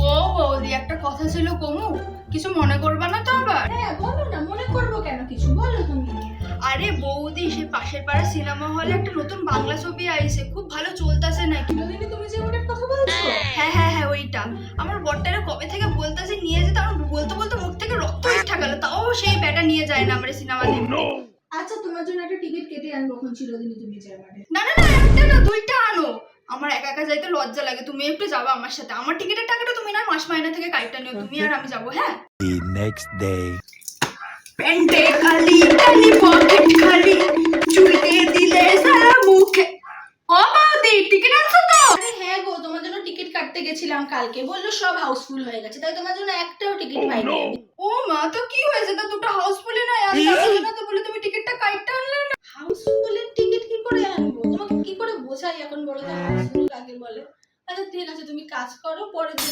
ও বৌদি, একটা কথা ছিল কমু, কিছু মনে করবা না তো আবার? হ্যাঁ বলো না, মনে করবো কেন, কিছু বলো তুমি। আরে বৌদি, সে পাশের পাড়া সিনেমা হলে একটা নতুন বাংলা ছবি আইছে, খুব ভালো চলতেছে নাকি। বিনোদিনী, তুমি যে ওটার কথা বলছো? হ্যাঁ হ্যাঁ হ্যাঁ, ওইটা। আমার বরটারে কবে থেকে বলতেছে নিয়ে যেতে, আমার বলতে বলতে মুখ থেকে রক্ত উঠে গেল, তাও সেই ব্যাটা নিয়ে যায় না আমার সিনেমা দেখতে। আচ্ছা, তোমার জন্য একটা টিকিট কেটে আনবো এখন চিরদিনই তুমি যাবে। না না না, একটা না দুইটা আনো। আমার একা একা যাইতে লজ্জা লাগে, তুমি একটু যাবা আমার সাথে। আমার টিকিটের টাকাটা তুমি না মাস মাইনা থেকে কাইটা নিও, তুমি আর আমি যাবো। হ্যাঁ, The next day. প্যান্টে খালি খালি পকেট খালি, চুল দিয়ে দিলে সারা মুখে। ও বৌদি, টিকিট আনছো তো? আরে হ্যাঁ গো, তোমার জন্য টিকিট কাটতে গেছিলাম কালকে, বললো সব হাউসফুল হয়ে গেছে, তাই তোমার জন্য একটাও টিকিট পাইনি আমি। ও মা, তো কি হয়েছে? তো দুটো হাউসফুলই নয়, আমি যাবো না তো বলে তুমি টিকিটটা কাইটা আনলে না? হাউসফুলের টিকিট কি করে আনবো? তোমাকে কি করে বোঝাই এখন, বলো তো হাউসফুল কাকে বলে? আচ্ছা ঠিক আছে, তুমি কাজ করো, পরের দিন